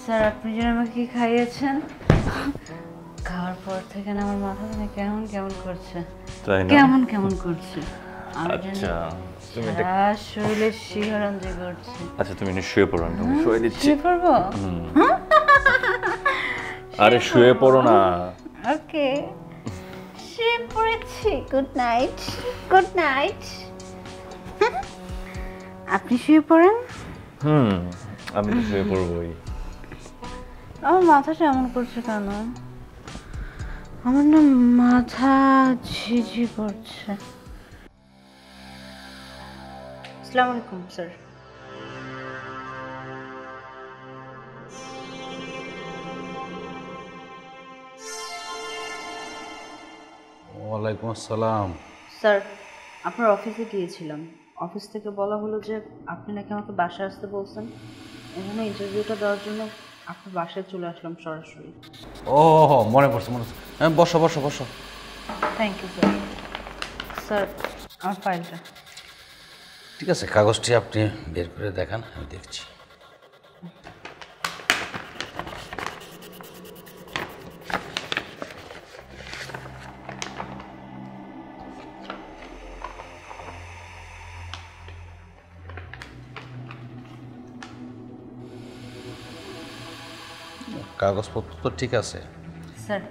Sir আপনি যেন আমাকে কি খাইয়েছেন খাওয়ার পর থেকে না আমার মাথা কেমন কেমন করছে কেমন কেমন করছে আচ্ছা তুমি সারা শরীরে শিহরণ যে করছে আচ্ছা তুমি শুয়ে পড়ো না তুমি শুয়ে দিচ্ছি শুয়ে পড়বো আরে শুয়ে পড়ো না ওকে শুয়ে পড়েছি গুড নাইট গুড নাইট আপনি শুয়ে পড়েন আমি তো শুয়ে পড়বই আমার মাথাটা এমন করছে কেন আমার না মাথা ঝিঝি করছে আসসালামু আলাইকুম স্যার ওয়ালাইকুম আসসালাম। স্যার আপনার অফিসে গিয়েছিলাম অফিস থেকে বলা হলো যে আপনি নাকি আমাকে বাসায় আসতে বলছেন এজন্য ইন্টারভিউটা দেওয়ার জন্য আপনার বাসায় চলে আসলাম সরাসরি ও মনে পড়ছে বসো বসো বসো। থ্যাংক ইউ স্যার স্যার আমার ফাইলটা ঠিক আছে কাগজটি আপনি বের করে দেখান আমি দেখছি। কাগজপত্র তো ঠিক আছে স্যার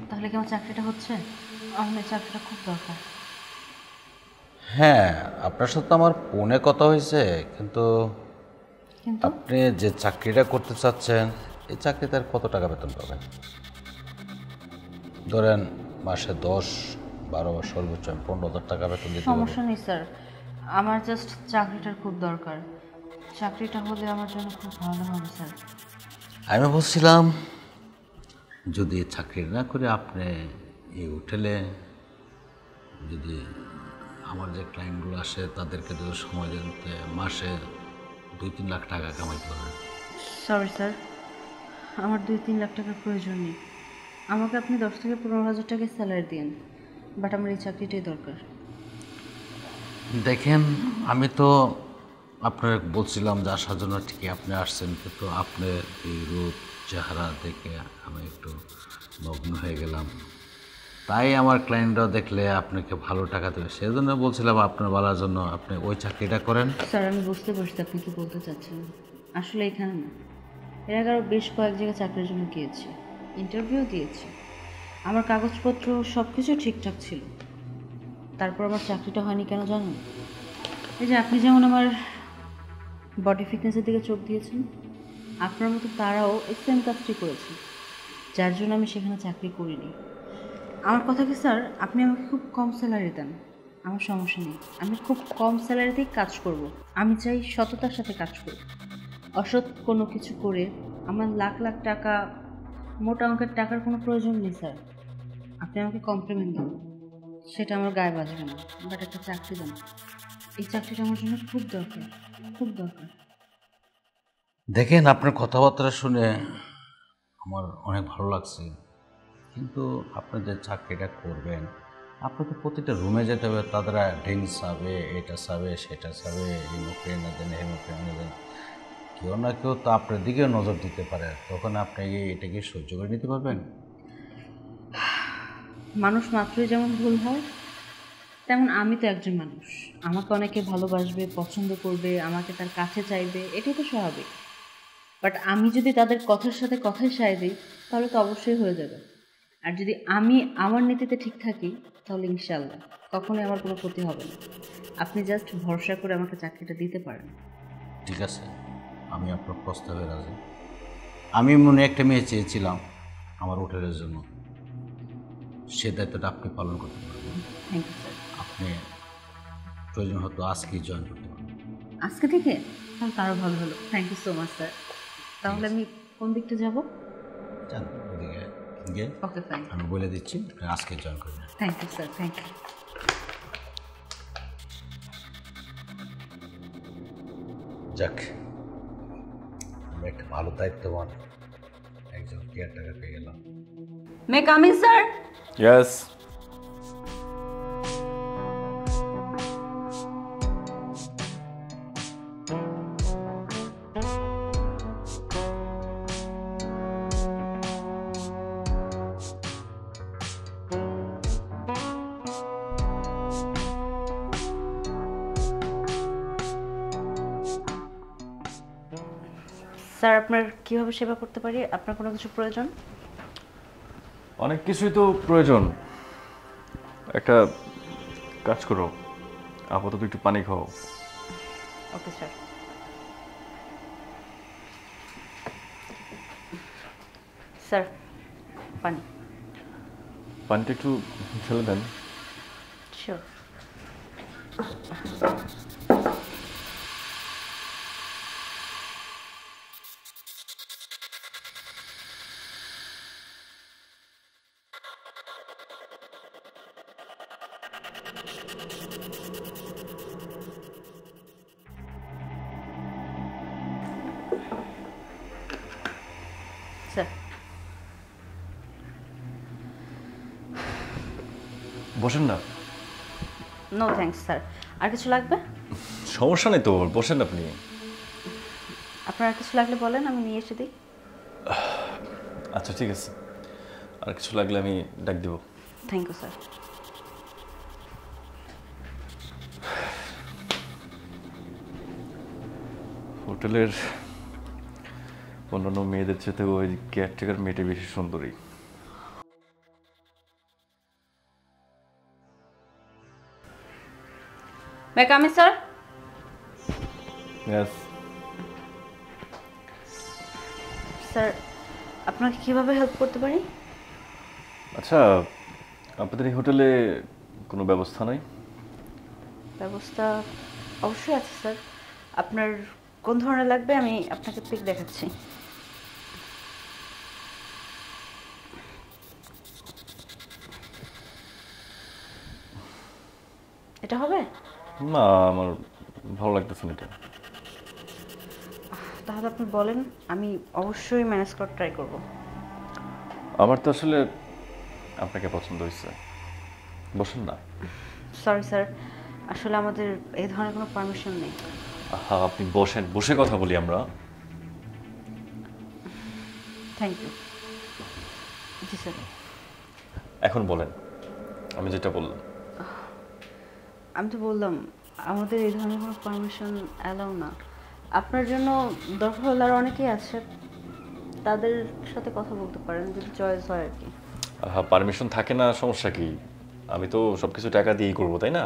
তাহলে কি আমার চাকরিটা হচ্ছে আমার চাকরিটা খুব দরকার হ্যাঁ আপনার সাথে তো আমার ফোনে কথা হয়েছে কিন্তু কিন্তু আপনি যে চাকরিটা করতে চাচ্ছেন এই চাকরিতে আর কত টাকা বেতন পাবেন ধরেন মাসে 10-12 বা সর্বোচ্চ 15,000 টাকা বেতন দিতে পারবো। সমস্যা নেই স্যার আমার জাস্ট চাকরিটার খুব দরকার চাকরিটা হলে আমার জন্য খুব ভালো হবে স্যার আমি বলছিলাম যদি চাকরি না করে আপনি এই হোটেলে যদি আমার যে ক্লায়েন্টগুলো আসে তাদেরকে যদি সময় দিতে মাসে 2-3 লাখ টাকা কামাইতে পারবেন। সরি স্যার আমার 2-3 লাখ টাকার প্রয়োজন নেই আমাকে আপনি 10-15 হাজার টাকা স্যালারি দিন বাট আমার এই চাকরিটাই দরকার দেখেন আমি তো আপনার বলছিলাম যে আসার জন্য ঠিকই আপনি আসছেন কিন্তু আপনার এই রূপ চেহারা দেখে আমি একটু মগ্ন হয়ে গেলাম তাই আমার ক্লায়েন্টরাও দেখলে আপনাকে ভালো টাকা দেবে সেই জন্য বলছিলাম আপনার বলার জন্য আপনি ওই চাকরিটা করেন। স্যার আমি বুঝতে পারছি আপনি কি বলতে চাচ্ছেন আসলে এখানে না এর আগে আরও বেশ কয়েক জায়গায় চাকরির জন্য গিয়েছি ইন্টারভিউ দিয়েছি আমার কাগজপত্র সব কিছু ঠিকঠাক ছিল তারপর আমার চাকরিটা হয়নি কেন জানেন এই যে আপনি যেমন আমার বডি ফিটনেসের দিকে চোখ দিয়েছেন আপনার মতো তারাও এই সেম কাজটি করেছে যার জন্য আমি সেখানে চাকরি করিনি আমার কথা কি স্যার আপনি আমাকে খুব কম স্যালারি দেন আমার সমস্যা নেই আমি খুব কম স্যালারিতেই কাজ করব আমি চাই সততার সাথে কাজ করব অসৎ কোনো কিছু করে আমার লাখ লাখ টাকা মোটা অঙ্কের টাকার কোনো প্রয়োজন নেই স্যার আপনি আমাকে কমপ্লিমেন্ট দেন সেটা আমার গায়ে বাজবে না বাট একটা চাকরি দেন এই চাকরিটা আমার জন্য খুব দরকার খুব দরকার দেখেন আপনার কথাবার্তা শুনে আমার অনেক ভালো লাগছে কিন্তু আপনি যে চাকরিটা করবেন আপনাকে প্রতিটা রুমে যেতে হবে তারা ড্রিঙ্কস চাবে এটা চাবে সেটা চাবে এই মুখে না দেন এই মুখে না দেন কেউ না কেউ তো আপনার দিকেও নজর দিতে পারে তখন আপনি এটাকে সহ্য করে নিতে পারবেন। মানুষ মাত্রই যেমন ভুল হয় তেমন আমি তো একজন মানুষ আমাকে অনেকে ভালোবাসবে পছন্দ করবে আমাকে তার কাছে চাইবে এটাই তো স্বাভাবিক বাট আমি যদি তাদের কথার সাথে কথাই সায় দিই তাহলে তো অবশ্যই হয়ে যাবে আর যদি আমি আমার নীতিতে ঠিক থাকি তাহলে ইনশাআল্লাহ কখনোই আমার কোনো ক্ষতি হবে না আপনি জাস্ট ভরসা করে আমাকে চাকরিটা দিতে পারেন। ঠিক আছে আমি আপনার প্রস্তাবে রাজি। আমি মনে একটা মেয়ে চেয়েছিলাম আমার হোটেলের জন্য সে দায়িত্বটা আপনি পালন করতে পারবেন। থ্যাংক ইউ স্যার আপনি প্রয়োজন হতো আজকেই জয়েন করতে পারবেন। আজকে থেকে তাহলে তারও ভালো হলো thank you so much sir তাহলে আমি কোন দিকটা যাব জান ওদিকে গিয়ে ওকে ফাইন আমি বলে দিচ্ছি আপনি আজকে জয়েন করবেন। Thank you sir thank you যাক আমি একটা ভালো দায়িত্ববান একজন কেয়ারটেকার পেয়ে গেলাম। May coming sir yes sir আপনার কীভাবে সেবা করতে পারি? আপনার কোনো কিছু প্রয়োজন? অনেক কিছুই তো প্রয়োজন। একটা কাজ করো, আপাতত একটু পানি খাও। Okay sir. স্যার পানি। পানিটা একটু ঢেলে দেন। শিওর। স্যার বসেন না। No thanks sir. আর কিছু লাগবে? সমস্যা নেই তো, বসেন আপনি। আপনার আর কিছু লাগলে বলেন, আমি নিয়ে এসে দিই। আচ্ছা ঠিক আছে, আর কিছু লাগলে আমি ডাক দিব। Thank you sir. হোটেলের অন্যান্য মেয়েদের চেয়ে ওই কেয়ারটেকার মেয়েটা বেশি সুন্দরী। May come in sir? Yes. Sir আপনাকে কিভাবে হেল্প করতে পারি? আচ্ছা, আপনাদের এই হোটেলে কোনো ব্যবস্থা নাই? ব্যবস্থা অবশ্যই আছে স্যার। আপনার কোন ধরনের লাগবে আমি আপনাকে পিক দেখাচ্ছি। এটা হবে? না, আমার ভালো লাগতেছে না এটা। তাহলে আপনি বলেন, আমি অবশ্যই ম্যানেজ করার ট্রাই করব। আমার তো আসলে আপনাকে পছন্দ হয়েছে। বসেন না। সরি স্যার, আসলে আমাদের এই ধরনের কোনো পারমিশন নেই। হ্যাঁ, আপনি বসেন, বসে কথা বলি আমরা। Thank you. জি স্যার। এখন বলেন, আমি যেটা বললাম। আমি তো বললাম আমাদের এই ধরনের কোনো পারমিশন অ্যালাউ না। আপনার জন্য দরকার হলে আর অনেকেই আছে, তাদের সাথে কথা বলতে পারেন যদি চয়েস হয় আর কি। হ্যাঁ, পারমিশন থাকে না, সমস্যা কি? আমি তো সব কিছু টাকা দিয়েই করবো, তাই না?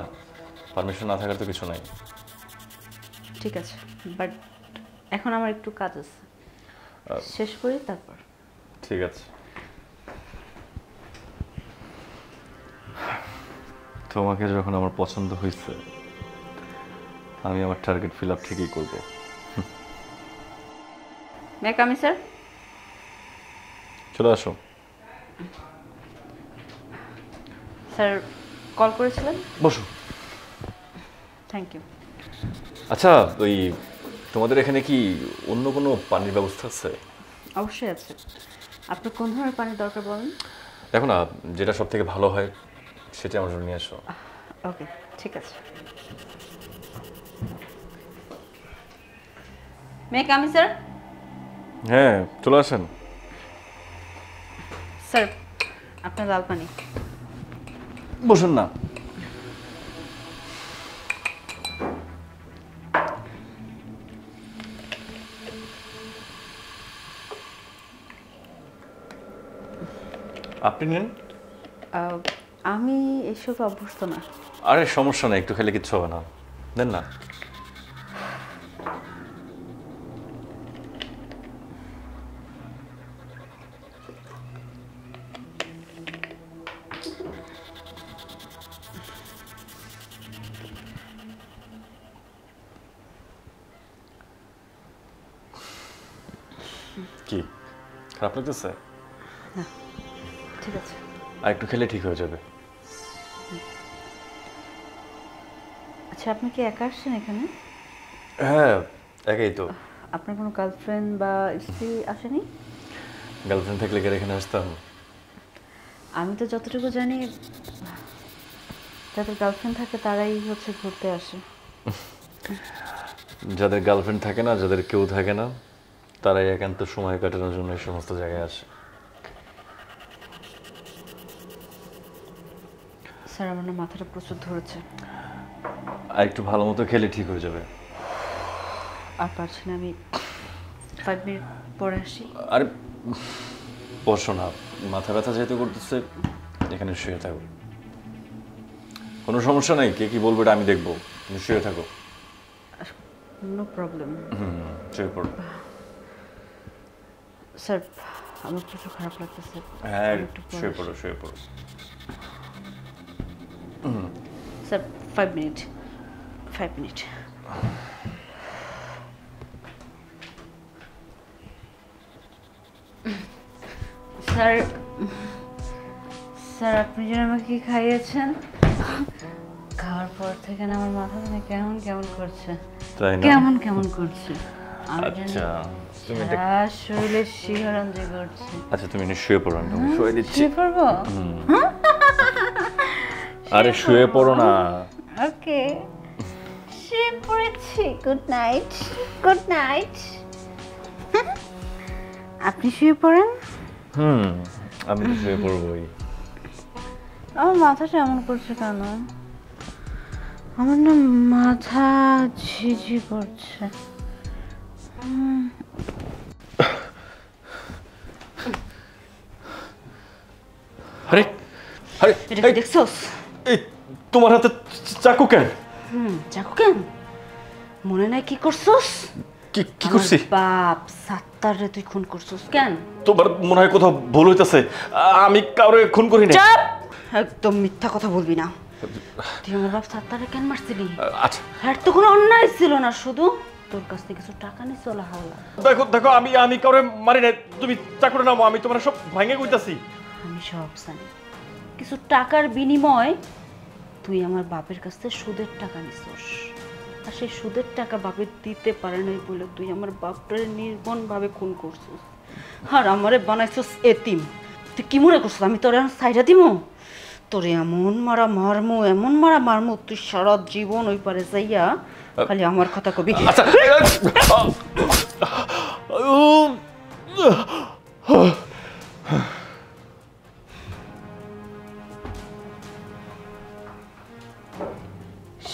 পারমিশন না থাকার তো কিছু নাই। ঠিক আছে, বাট এখন আমার একটু কাজ আছে, শেষ করি তারপর। ঠিক আছে। তোমাকে যখন আমার পছন্দ হয়েছে, আমি আমার টার্গেট ফিল আপ ঠিকই করবো। May come in sir? চলে আসো। স্যার কল করেছিলেন? বসো। Thank you. আচ্ছা, ওই তোমাদের এখানে কি অন্য কোনো পানির ব্যবস্থা আছে? অবশ্যই আছে। আপনার কোন ধরনের পানির দরকার বলেন? দেখো না, যেটা সব থেকে ভালো হয় সেটা আমার জন্য নিয়ে আসো। ওকে, ঠিক আছে। মে কাম ইন স্যার? হ্যাঁ, চলে আসেন। স্যার আপনার লাল পানি। বসুন না। আপনি নেন। আমি এসব অভ্যস্ত না। আরে সমস্যা নেই, একটু খেলে কিচ্ছু হবে না। দেন না। কি খারাপ লাগতেছে? ঠিক আছে। আর একটু খেলে ঠিক হয়ে যাবে। আচ্ছা আপনি কি একা আসছেন এখানে? হ্যাঁ, একাই তো। আপনার কোনো গার্লফ্রেন্ড বা স্ত্রী আসেনি? গার্লফ্রেন্ড থাকলে কি আর এখানে আসতাম? আমি তো যতটুকু জানি যাদের গার্লফ্রেন্ড থাকে তারাই হচ্ছে ঘুরতে আসে। যাদের গার্লফ্রেন্ড থাকে না, যাদের কেউ থাকে না, তারাই একান্ত সময় কাটানোর জন্য এই সমস্ত জায়গায় আসে। স্যার আমার না মাথাটা প্রচুর ধরেছে। আর একটু ভালো মতো খেলে ঠিক হয়ে যাবে। আর পারছি না আমি। 5 মিনিট পরে আসি। আরে বসো না, মাথা ব্যথা যেহেতু করতেছে এখানে শুয়ে থাকো, কোনো সমস্যা নেই। কে কি বলবে এটা আমি দেখবো, তুমি শুয়ে থাকো। No problem. শুয়ে পড়ো। স্যার আমার প্রচুর খারাপ লাগতেছে। হ্যাঁ একটু পরে শুয়ে আসি। পড়ো শুয়ে পড়ো। Sir 5 minute, 5 minute. Sir, sir আপনি যেন আমাকে কি খাইয়েছেন, খাওয়ার পর থেকে না আমার মাথা যেন কেমন কেমন করছে, তাই না? কেমন কেমন করছে। আমি যেন আচ্ছা তুমি এটা- সারা শরীরে শিহরণ যে করছে। আচ্ছা তুমি এনে শুয়ে পড়ো, আমি শুয়ে দিচ্ছি। শুয়ে পড়বো? আরে শুয়ে পড়ো না। ওকে, শুয়ে পড়েছি। Good night, good night. আপনি শুয়ে পড়েন। আমি তো শুয়ে পড়বোই। আমার মাথাটা এমন করছে কেন? আমার না মাথা ঝিঝি করছে। আরে আরে এটা কি দেখছোস? এই তোমার হাতে চাকু কেন? চাকু কেন? মনে নাই কি করছোস? কি কি করছি? আমার বাপ সাত্তারে তুই খুন করছোস কেন? তোমার মনে হয় কোথাও ভুল হইতাছে। আমি কাউরে খুন করি না। চাপ! একদম মিথ্যা কথা বলবি না। তুই আমার বাপ সাত্তারে কেন মারছিলি? আচ্ছা আর তো কোনো অন্যায় ছিল না, শুধু তোর কাছ থেকে কিছু টাকা নিয়ে চলা হাওলা। দেখো দেখো, আমি কাউরে মারি না। তুমি চাকুটা নামো, আমি তোমার সব ভাঙে কইতাছি। আমি সব জানি। কিছু টাকার বিনিময় তুই আমার বাপের কাছ থেকে সুদের টাকা নিছস, আর সেই সুদের টাকা বাপের দিতে পারে নাই বলে তুই আমার বাপটারে নির্মমভাবে খুন করছিস, আর আমারে বানাইছস এতিম। তুই কি মনে করছিস আমি তোরে সাইডা দিমু? তোরে এমন মারা মারমু, এমন মারা মারমু, তুই সারা জীবন ওই পারে যাইয়া খালি আমার কথা কবি। আচ্ছা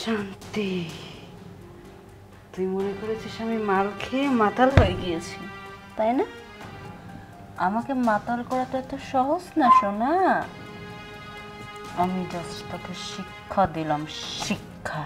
শান্তি, তুই মনে করেছিস আমি মাল খেয়ে মাতাল হয়ে গিয়েছি, তাই না? আমাকে মাতাল করা তো এত সহজ না সোনা। আমি জাস্ট তোকে শিক্ষা দিলাম, শিক্ষা।